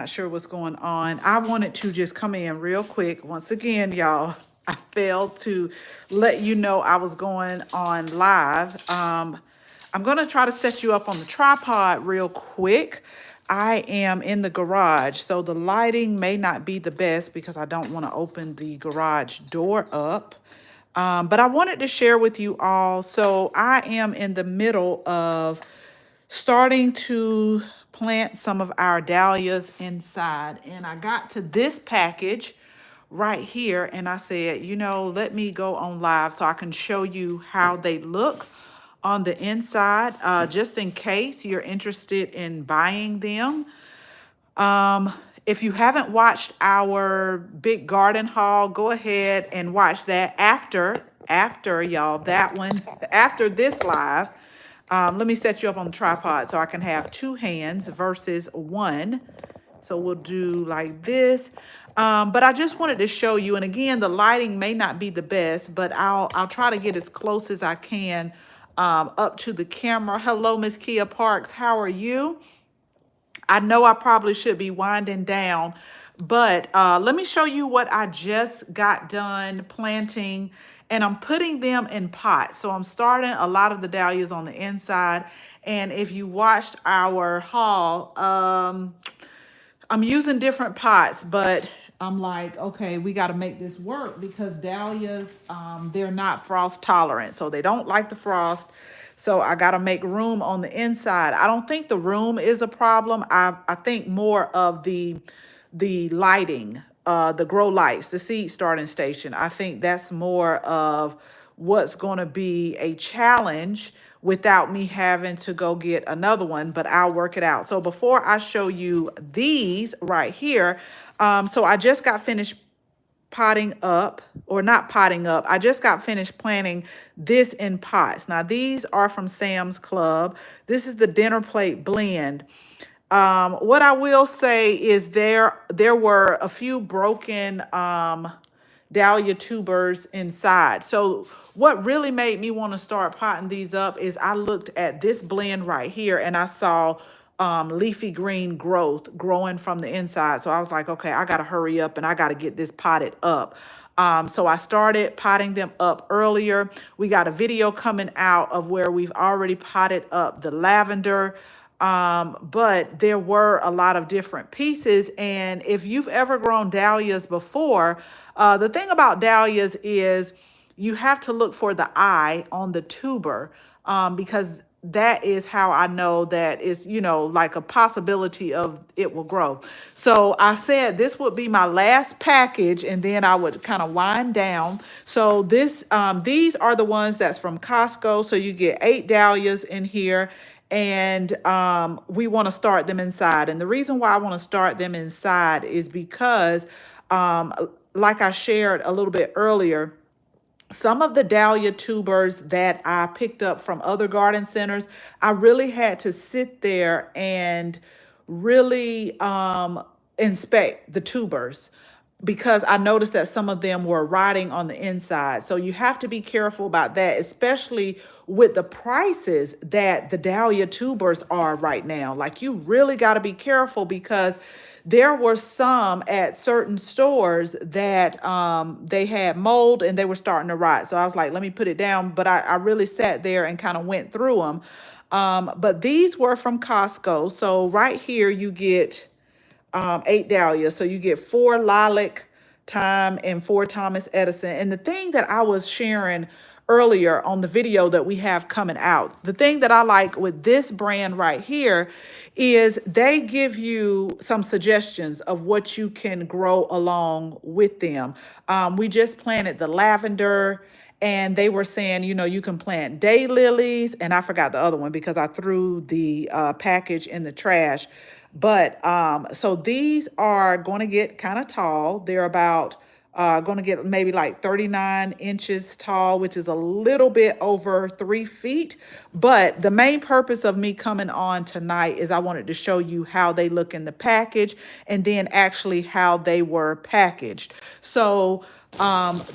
Not sure what's going on. I wanted to just come in real quick. Once again, y'all, I failed to let you know I was going on live. I'm going to try to set you up on the tripod real quick. I am in the garage, so the lighting may not be the best because I don't want to open the garage door up. But I wanted to share with you all. So I am in the middle of starting to plant some of our dahlias inside. And I got to this package right here and I said, you know, let me go on live so I can show you how they look on the inside, just in case you're interested in buying them. If you haven't watched our big garden haul, go ahead and watch that after y'all, that one, after this live. Let me set you up on the tripod so I can have two hands versus one. So we'll do like this. But I just wanted to show you, and again, the lighting may not be the best, but I'll try to get as close as I can up to the camera. Hello, Miss Kia Parks. How are you? I know I probably should be winding down, but let me show you what I just got done planting, and I'm putting them in pots. So I'm starting a lot of the dahlias on the inside, and if you watched our haul, I'm using different pots, but I'm like, okay, we got to make this work because dahlias, they're not frost tolerant. So they don't like the frost. So I got to make room on the inside. I don't think the room is a problem. I think more of the lighting, the grow lights, the seed starting station. I think that's more of what's going to be a challenge without me having to go get another one, but I'll work it out. So before I show you these right here, so I just got finished potting up, or not potting up. I just got finished planting this in pots. Now these are from Sam's Club. This is the dinner plate blend. What I will say is there were a few broken dahlia tubers inside. So what really made me want to start potting these up is I looked at this blend right here and I saw leafy green growth growing from the inside. So I was like, okay, I got to hurry up and I got to get this potted up. So I started potting them up earlier. We got a video coming out of where we've already potted up the lavender. But there were a lot of different pieces. And if you've ever grown dahlias before, the thing about dahlias is you have to look for the eye on the tuber, because that is how I know that it's, you know, like a possibility of it will grow. So I said this would be my last package and then I would kind of wind down. So these are the ones that's from Costco. So you get 8 dahlias in here, and we want to start them inside. And the reason why I want to start them inside is because, like I shared a little bit earlier, some of the dahlia tubers that I picked up from other garden centers, I really had to sit there and really inspect the tubers because I noticed that some of them were rotting on the inside. So you have to be careful about that, especially with the prices that the dahlia tubers are right now. Like you really got to be careful because there were some at certain stores that they had mold and they were starting to rot. So I was like, let me put it down. But I really sat there and kind of went through them. But these were from Costco. So right here you get 8 dahlias. So you get 4 lilac, thyme, and 4 Thomas Edison. And the thing that I was sharing earlier on the video that we have coming out, the thing that I like with this brand right here is they give you some suggestions of what you can grow along with them. We just planted the lavender, and they were saying, you know, you can plant daylilies, and I forgot the other one because I threw the package in the trash. But so these are going to get kind of tall. They're about going to get maybe like 39 inches tall, which is a little bit over 3 feet. But the main purpose of me coming on tonight is I wanted to show you how they look in the package and then actually how they were packaged. So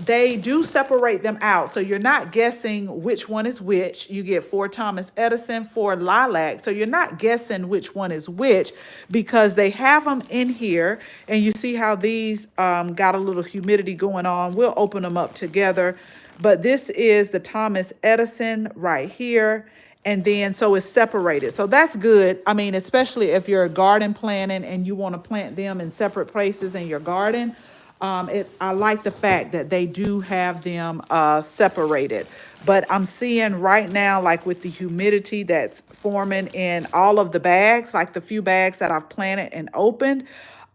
They do separate them out. So you're not guessing which one is which. You get 4 Thomas Edison, 4 Lilac. So you're not guessing which one is which because they have them in here. And you see how these got a little humidity going on. We'll open them up together. But this is the Thomas Edison right here. And then so it's separated. So that's good. I mean, especially if you're garden planting and you want to plant them in separate places in your garden. I like the fact that they do have them separated. But I'm seeing right now, like with the humidity that's forming in all of the bags, like the few bags that I've planted and opened,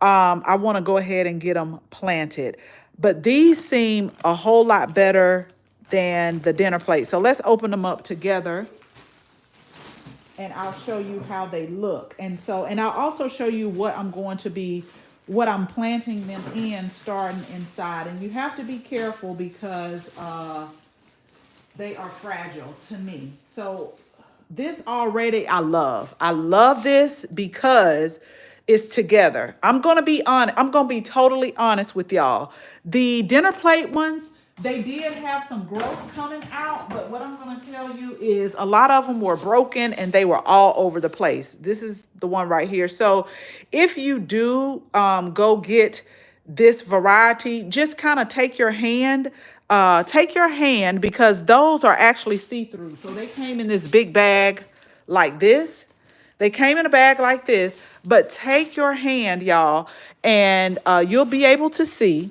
I want to go ahead and get them planted. But these seem a whole lot better than the dinner plate. So let's open them up together and I'll show you how they look. And I'll also show you what I'm planting them in starting inside. And you have to be careful because they are fragile to me. So this already I love. I love this because it's together. I'm going to be honest. I'm going to be totally honest with y'all. The dinner plate ones, they did have some growth coming out, but what I'm going to tell you is a lot of them were broken and they were all over the place. This is the one right here. So if you do go get this variety, just kind of take your hand because those are actually see-through. So they came in this big bag like this. They came in a bag like this, but take your hand, y'all, and you'll be able to see.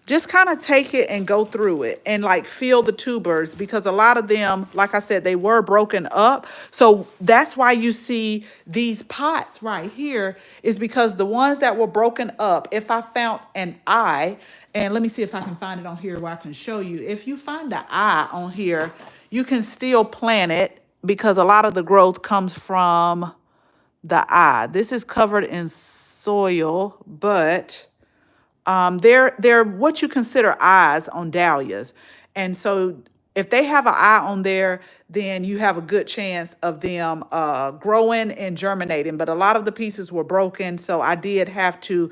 Just kind of take it and go through it and like feel the tubers because a lot of them, like I said, they were broken up. So that's why you see these pots right here is because the ones that were broken up, if I found an eye, and let me see if I can find it on here where I can show you. If you find the eye on here, you can still plant it because a lot of the growth comes from the eye. This is covered in soil, but they're what you consider eyes on dahlias. And so if they have an eye on there, then you have a good chance of them growing and germinating. But a lot of the pieces were broken, so I did have to,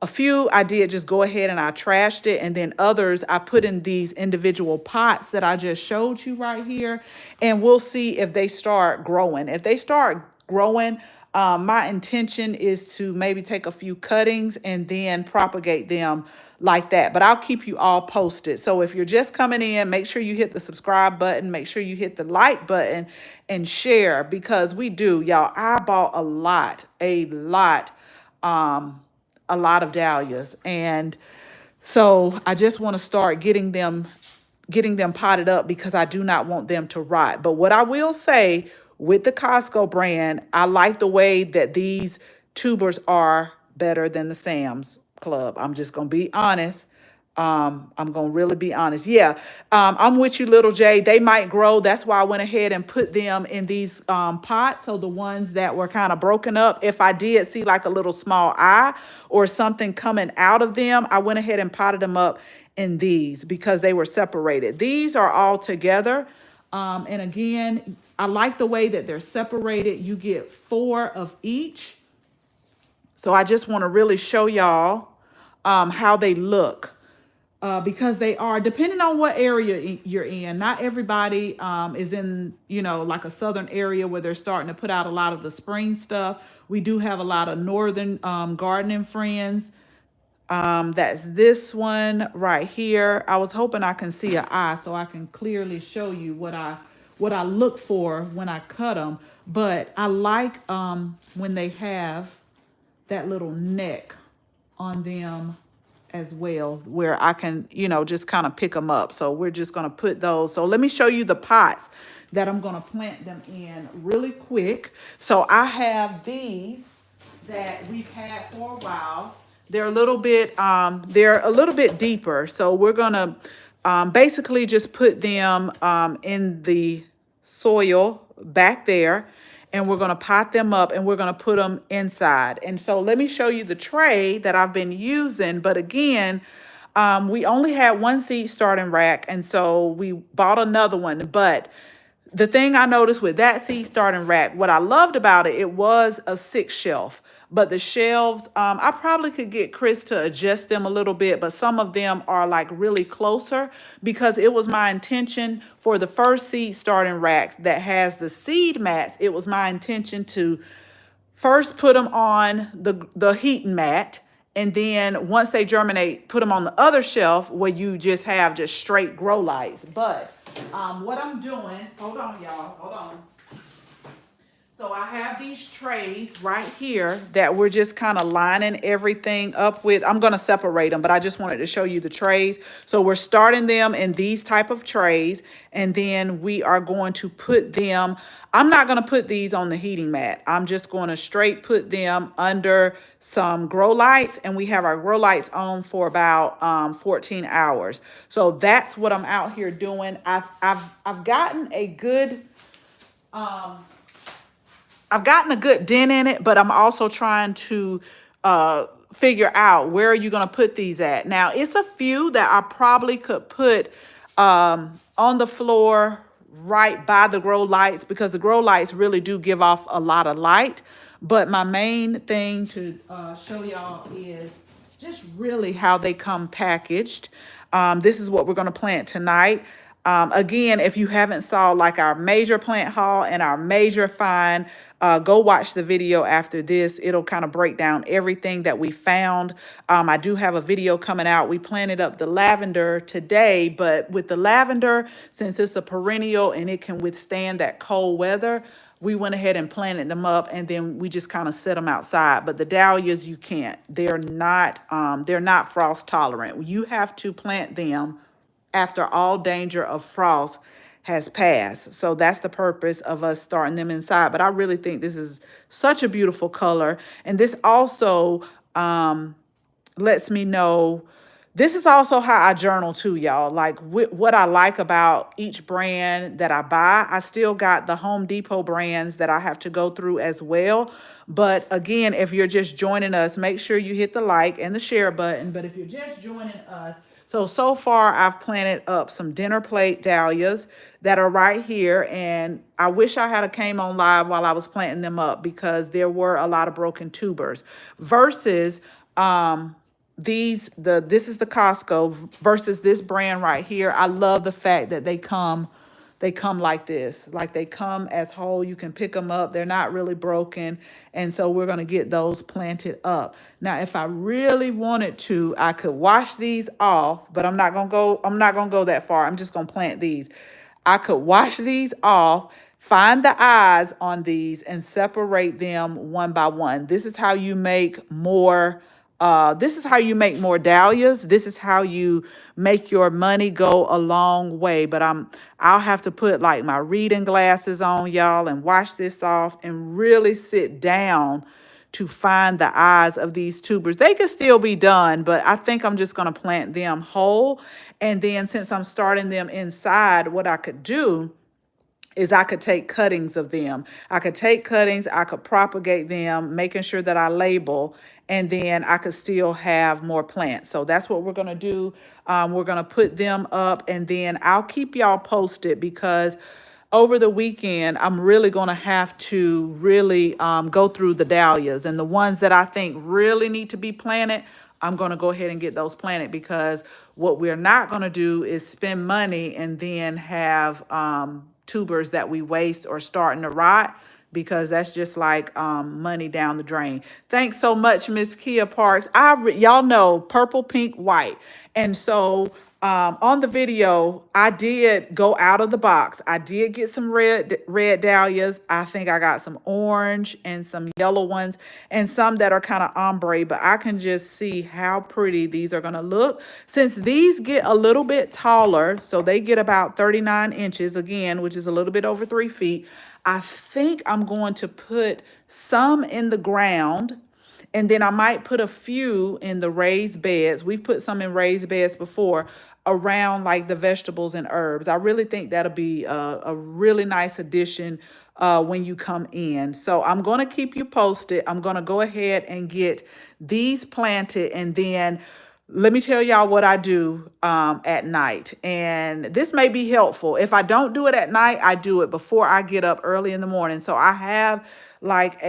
a few I did just go ahead and I trashed it, and then others I put in these individual pots that I just showed you right here, and we'll see if they start growing. If they start growing, my intention is to maybe take a few cuttings and then propagate them like that. But I'll keep you all posted. So if you're just coming in, make sure you hit the subscribe button. Make sure you hit the like button and share because we do, y'all. I bought a lot of dahlias. And so I just want to start getting them potted up because I do not want them to rot. But what I will say with the Costco brand, I like the way that these tubers are better than the Sam's Club. I'm just going to be honest. I'm going to really be honest. Yeah, I'm with you, Little J. They might grow. That's why I went ahead and put them in these pots. So the ones that were kind of broken up, if I did see like a little small eye or something coming out of them, I went ahead and potted them up in these because they were separated. These are all together. And again, I like the way that they're separated. You get 4 of each. So I just want to really show y'all how they look. Because they are, depending on what area you're in, not everybody is in, like a southern area where they're starting to put out a lot of the spring stuff. We do have a lot of northern gardening friends. That's this one right here. I was hoping I can see an eye so I can clearly show you what I look for when I cut them. But I like when they have that little neck on them as well, where I can, just kind of pick them up. So we're just going to put those. So let me show you the pots that I'm going to plant them in really quick. So I have these that we've had for a while. They're a little bit deeper. So we're going to basically just put them in the soil back there. And we're going to pot them up and we're going to put them inside. And so let me show you the tray that I've been using. But again, we only had one seed starting rack. And so we bought another one. But the thing I noticed with that seed starting rack, what I loved about it, it was a 6 shelf. But the shelves, I probably could get Chris to adjust them a little bit, but some of them are like really closer because it was my intention for the first seed starting racks that has the seed mats. It was my intention to first put them on the heating mat, and then once they germinate, put them on the other shelf where you just have just straight grow lights. But what I'm doing, hold on, y'all, hold on. So I have these trays right here that we're just kind of lining everything up with. I'm going to separate them, but I just wanted to show you the trays. So we're starting them in these type of trays, and then we are going to put them, I'm not going to put these on the heating mat. I'm just going to straight put them under some grow lights, and we have our grow lights on for about 14 hours. So that's what I'm out here doing. I've gotten a good I've gotten a good dent in it, but I'm also trying to figure out where are you going to put these at. Now, it's a few that I probably could put on the floor right by the grow lights because the grow lights really do give off a lot of light. But my main thing to show y'all is just really how they come packaged. This is what we're going to plant tonight. Again, if you haven't saw like our major plant haul and our major find, go watch the video after this. It'll kind of break down everything that we found. I do have a video coming out. We planted up the lavender today, but with the lavender, since it's a perennial and it can withstand that cold weather, we went ahead and planted them up, and then we just kind of set them outside. But the dahlias, you can't. They're not frost tolerant. You have to plant them after all danger of frost has passed. So that's the purpose of us starting them inside. But I really think this is such a beautiful color. And this also lets me know, this is also how I journal too, y'all. Like what I like about each brand that I buy. I still got the Home Depot brands that I have to go through as well. But again, if you're just joining us, make sure you hit the like and the share button. But if you're just joining us, so far I've planted up some dinner plate dahlias that are right here. And I wish I had a came on live while I was planting them up because there were a lot of broken tubers versus, this is the Costco versus this brand right here. I love the fact that they come like this, like they come as whole. You can pick them up. They're not really broken. And so we're going to get those planted up. Now, if I really wanted to, I could wash these off, but I'm not going to go that far. I'm just going to plant these. I could wash these off, find the eyes on these and separate them one by one. This is how you make more dahlias. This is how you make your money go a long way. But I'll have to put like my reading glasses on, y'all, and wash this off and really sit down to find the eyes of these tubers. They could still be done, but I think I'm just going to plant them whole. And then since I'm starting them inside, what I could do is I could take cuttings of them. I could take cuttings, I could propagate them, making sure that I label, and then I could still have more plants. So that's what we're going to do. We're going to put them up, and then I'll keep y'all posted because over the weekend, I'm really going to have to really go through the dahlias, and the ones that I think really need to be planted, I'm going to go ahead and get those planted because what we're not going to do is spend money and then have tubers that we waste or starting to rot, because that's just like money down the drain. Thanks so much, Miss Kia Parks. Y'all know purple, pink, white. And so on the video, I did go out of the box. I did get some red dahlias. I think I got some orange and some yellow ones and some that are kind of ombre, but I can just see how pretty these are going to look. Since these get a little bit taller, so they get about 39 inches again, which is a little bit over 3 feet. I think I'm going to put some in the ground, and then I might put a few in the raised beds. We've put some in raised beds before around like the vegetables and herbs. I really think that'll be a really nice addition when you come in. So I'm going to keep you posted. I'm going to go ahead and get these planted, and then let me tell y'all what I do at night. And this may be helpful. If I don't do it at night, I do it before I get up early in the morning. So I have like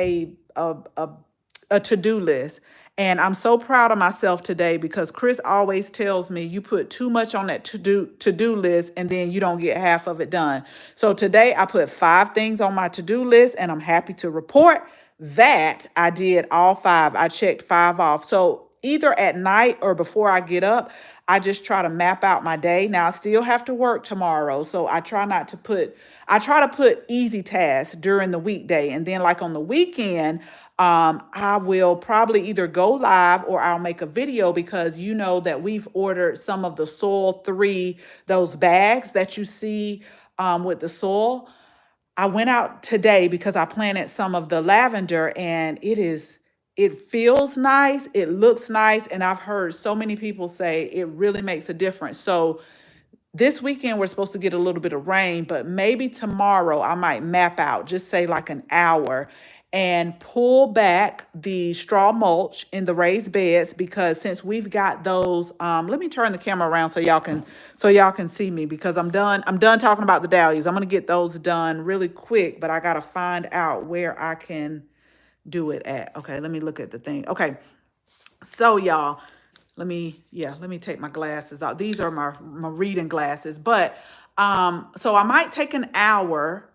a to-do list. And I'm so proud of myself today because Chris always tells me you put too much on that to-do list and then you don't get half of it done. So today I put 5 things on my to-do list and I'm happy to report that I did all 5. I checked 5 off. So either at night or before I get up, I just try to map out my day. Now I still have to work tomorrow, so I try to put easy tasks during the weekday, and then like on the weekend, I will probably either go live or I'll make a video because you know that we've ordered some of the Soil 3, those bags that you see with the soil. I went out today because I planted some of the lavender and it feels nice, it looks nice, and I've heard so many people say it really makes a difference. So this weekend we're supposed to get a little bit of rain, but maybe tomorrow I might map out, just say like an hour, and pull back the straw mulch in the raised beds because since we've got those, let me turn the camera around so y'all can see me because I'm done talking about the dahlias. I'm gonna get those done really quick, but I gotta find out where I can do it at. Okay, let me look at the thing. Okay, so y'all, let me take my glasses out. These are my reading glasses, but so I might take an hour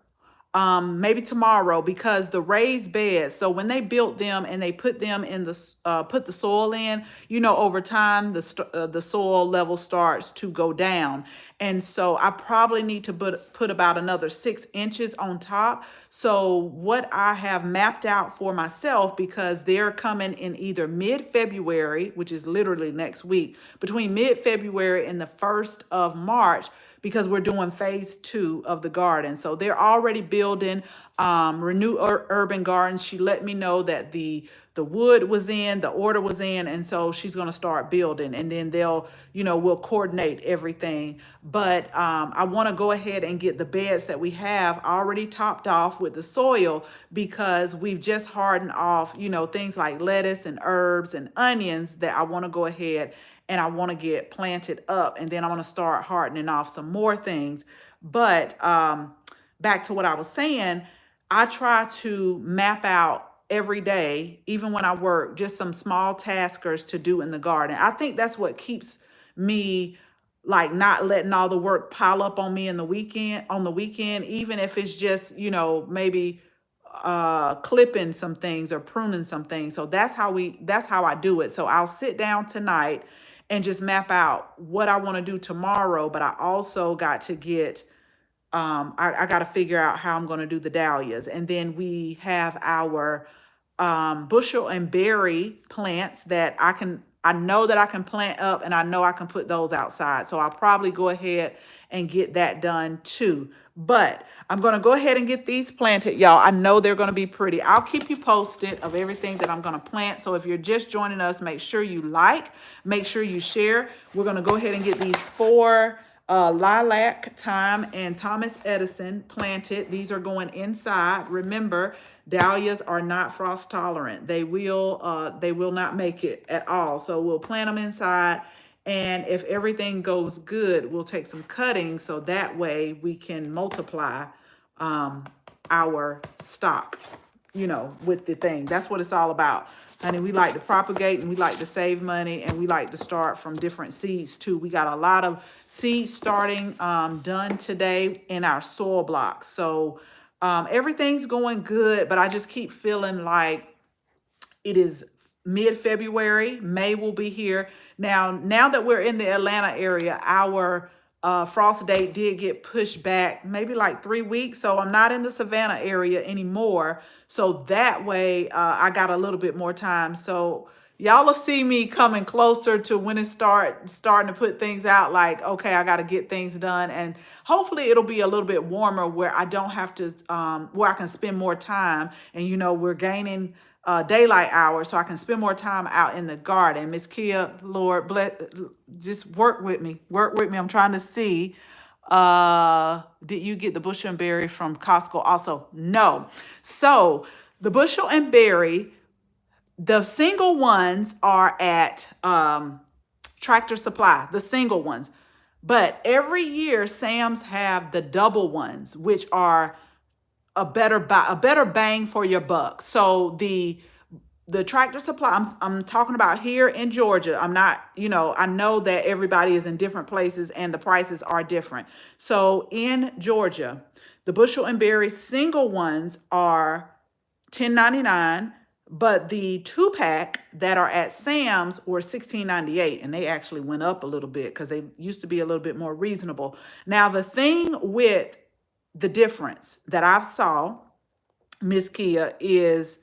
maybe tomorrow because the raised beds, so when they built them and they put them in put the soil in, you know, over time the soil level starts to go down, and so I probably need to put about another 6 inches on top. So what I have mapped out for myself, because they're coming in either mid-February, which is literally next week, between mid-February and the 1st of March, because we're doing phase 2 of the garden. So they're already building Renew Urban Gardens. She let me know that the wood was in, the order was in, and so she's gonna start building, and then we'll coordinate everything. But I wanna go ahead and get the beds that we have already topped off with the soil because we've just hardened off, things like lettuce and herbs and onions that I wanna go ahead and I want to get planted up, and then I want to start hardening off some more things. But back to what I was saying, I try to map out every day, even when I work, just some small taskers to do in the garden. I think that's what keeps me like not letting all the work pile up on me on the weekend, even if it's just, maybe clipping some things or pruning some things. So that's how I do it. So I'll sit down tonight and just map out what I want to do tomorrow, but I also got to get I got to figure out how I'm going to do the dahlias. And then we have our bushel and berry plants that I know that I can plant up, and I know I can put those outside. So I'll probably go ahead and get that done too. But I'm going to go ahead and get these planted, y'all. I know they're going to be pretty. I'll keep you posted of everything that I'm going to plant. So if you're just joining us, make sure you make sure you share. We're going to go ahead and get these 4 Lilac, Thyme, and Thomas Edison planted. These are going inside. Remember, dahlias are not frost tolerant. They will not make it at all. So we'll plant them inside. And if everything goes good, we'll take some cuttings so that way we can multiply our stock, with the thing. That's what it's all about. Honey, we like to propagate and we like to save money and we like to start from different seeds too. We got a lot of seeds starting done today in our soil blocks. So everything's going good, but I just keep feeling like it is mid-February. May will be here. Now that we're in the Atlanta area, our frost date did get pushed back maybe like 3 weeks. So I'm not in the Savannah area anymore. So that way I got a little bit more time. So y'all will see me coming closer to when it starting to put things out like, okay, I got to get things done. And hopefully it'll be a little bit warmer where I don't have to, where I can spend more time. And, we're gaining daylight hours, so I can spend more time out in the garden. Miss Kia, Lord bless, just work with me. I'm trying to see. Did you get the bushel and berry from Costco also? No. So the bushel and berry, the single ones are at Tractor Supply, the single ones. But every year Sam's have the double ones, which are a better bang for your buck. So the the Tractor Supply, I'm talking about here in Georgia. I'm not, I know that everybody is in different places and the prices are different. So in Georgia, the bushel and berry single ones are 10.99, but the 2-pack that are at Sam's were 16.98, and they actually went up a little bit because they used to be a little bit more reasonable. Now the thing with the difference that I've saw, Miss Kia, is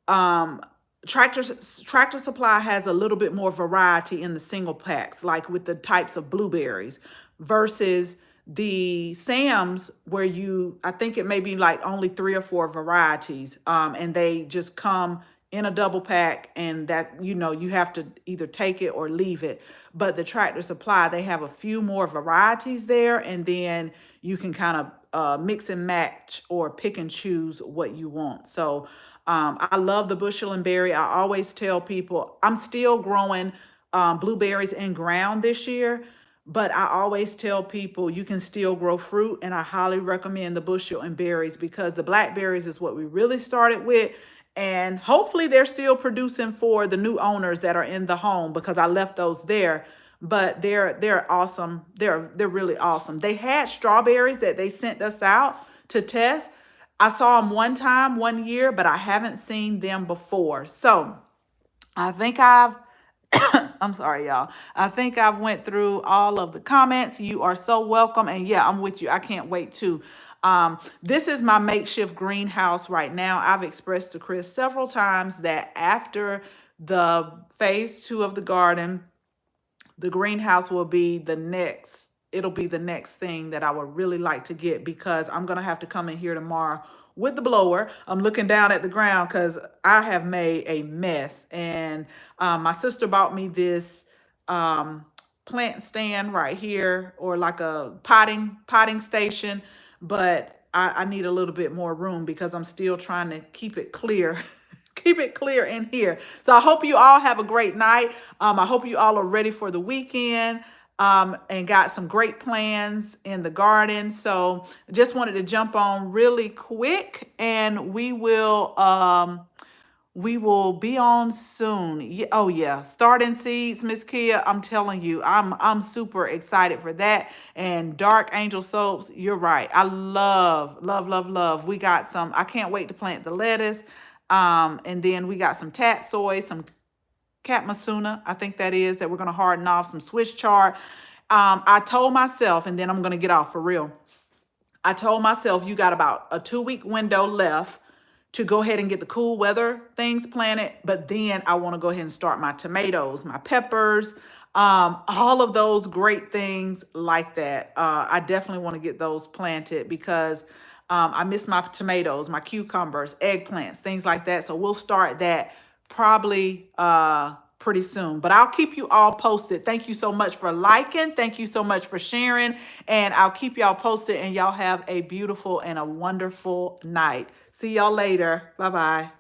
um Tractor Supply has a little bit more variety in the single packs, like with the types of blueberries, versus the Sam's, where I think it may be like only 3 or 4 varieties, and they just come in a double pack, and that you have to either take it or leave it. But the Tractor Supply, they have a few more varieties there, and then you can kind of mix and match or pick and choose what you want. So I love the bushel and berry. I always tell people I'm still growing blueberries in ground this year, but I always tell people you can still grow fruit, and I highly recommend the bushel and berries because the blackberries is what we really started with. And hopefully they're still producing for the new owners that are in the home, because I left those there. But they're awesome. They're really awesome. They had strawberries that they sent us out to test. I saw them one time, one year, but I haven't seen them before. So I think I'm sorry, y'all. I think I've went through all of the comments. You are so welcome. And yeah, I'm with you. I can't wait to. This is my makeshift greenhouse right now. I've expressed to Chris several times that after the phase 2 of the garden, the greenhouse will be it'll be the next thing that I would really like to get, because I'm going to have to come in here tomorrow with the blower. I'm looking down at the ground because I have made a mess. And my sister bought me this plant stand right here, or like a potting station, but I need a little bit more room because I'm still trying to keep it clear. Keep it clear in here. So I hope you all have a great night. I hope you all are ready for the weekend, and got some great plans in the garden. So just wanted to jump on really quick, and we will be on soon. Yeah, oh yeah, starting seeds, Miss Kia. I'm telling you, I'm super excited for that. And Dark Angel soaps, you're right. I love, love, love, love. We got some. I can't wait to plant the lettuce. And then we got some tatsoi, some cat masuna, I think that we're gonna harden off, some Swiss chard. I told myself, and then I'm gonna get off for real. I told myself you got about a 2-week window left to go ahead and get the cool weather things planted. But then I want to go ahead and start my tomatoes, my peppers, all of those great things like that. I definitely want to get those planted because I miss my tomatoes, my cucumbers, eggplants, things like that. So we'll start that probably pretty soon. But I'll keep you all posted. Thank you so much for liking. Thank you so much for sharing. And I'll keep y'all posted, and y'all have a beautiful and a wonderful night. See y'all later. Bye-bye.